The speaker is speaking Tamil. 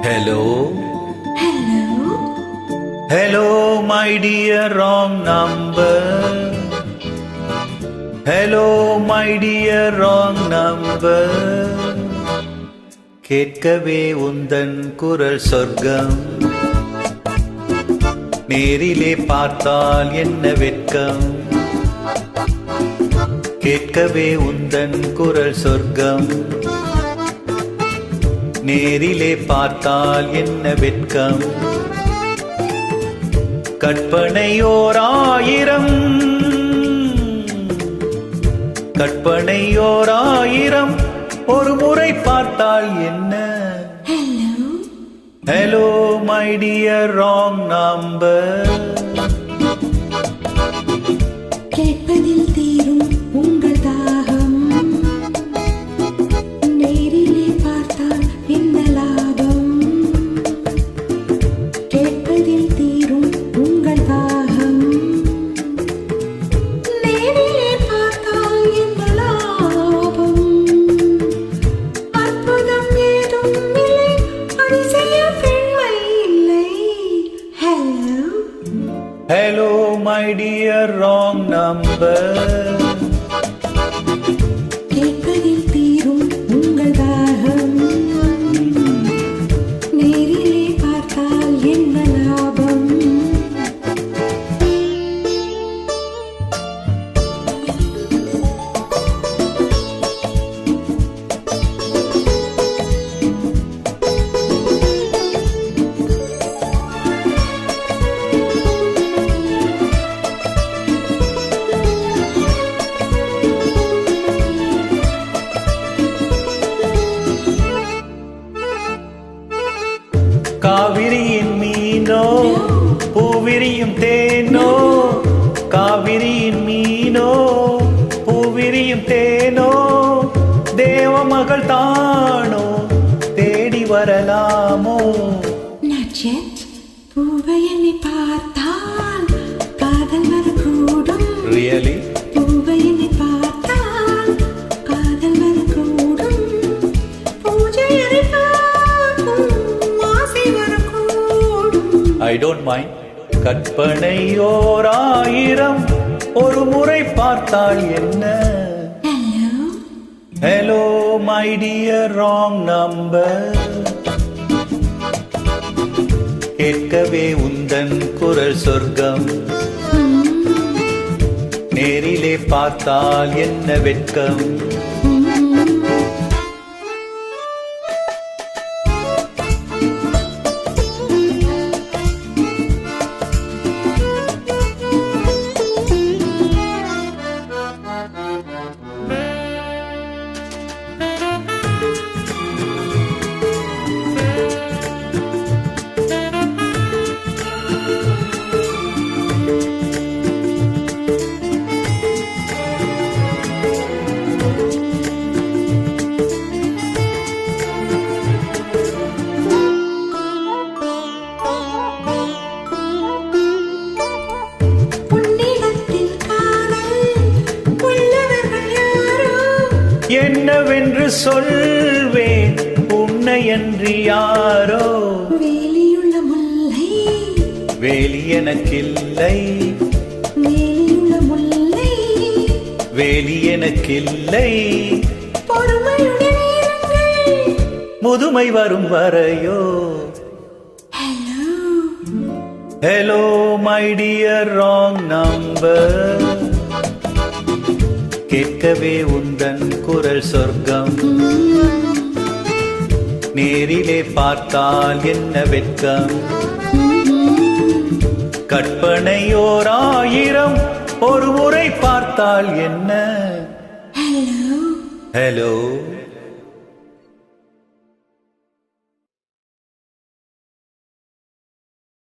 Hello. Hello. Hello, my dear wrong number. Hello, my dear wrong number. கேட்கவே உந்தன் குரல் சொர்க்கம், நேரிலே பார்த்தால் என்ன வெட்கம். கேட்கவே உந்தன் குரல் சொர்க்கம், நேரிலே பார்த்தால் என்ன வெட்கம். கற்பனையோராயிரம் கற்பனையோராயிரம் ஒரு முறை பார்த்தால் என்ன. Hello. Hello, my dear wrong number. கேட்பதில் தீரும் உங்கள் தாகம், நேரிலே பார்த்தால் என்ன லாபம். கேட்பதில் தீரும் உங்கள் தாகம், நேரிலே பார்த்தால் என்ன லாபம். அற்புதம் ஏதும் இல்லை, அதிசய பெண்மை இல்லை. Hello. Hello, my dear wrong number. கேட்பதில் தீரும் உங்கள் தாகம், நேரிலே பார்த்தால் என்ன லாபம். காவிரியின் மீனோ பூவிரியும் தேனோ, காவிரியின் மீனோ பூவிரியும் தேனோ, தேவமகள் தானோ தேடி வரலாமோ. நட்சத் பூவை என்னை பார்த்தால் காதல் வரக்கூடும். ரியலி? பூவை என்னை பார்த்தால் காதல் வரக்கூடும். பூஜை என்னை பார்க்கும் ஆசை வரக்கூடும். I don't mind. கற்பனையோராயிரம் ஒரு முறை பார்த்தால் என்ன. Hello. Hello, my dear wrong number. கேட்கவே உந்தன் குரல் சொர்க்கம், நேரிலே பார்த்தால் என்ன வெட்கம். என்னவென்று சொல்வேன் உன்னையன்றி யாரோ. வேலியுள்ள முல்லை, வேலி எனக்கில்லை, வேலியுள்ள முல்லை, வேலி எனக்கில்லை. பொறுமையுடன் இருங்கள், முதுமை வரும் வரையோ. Hello. Hello, my dear wrong number. கேட்கவே உந்தன் குரல் சொர்க்கம், நேரிலே பார்த்தால் என்ன வெட்கம். கற்பனையோராயிரம் ஒரு முறை பார்த்தால் என்ன. Hello. Hello.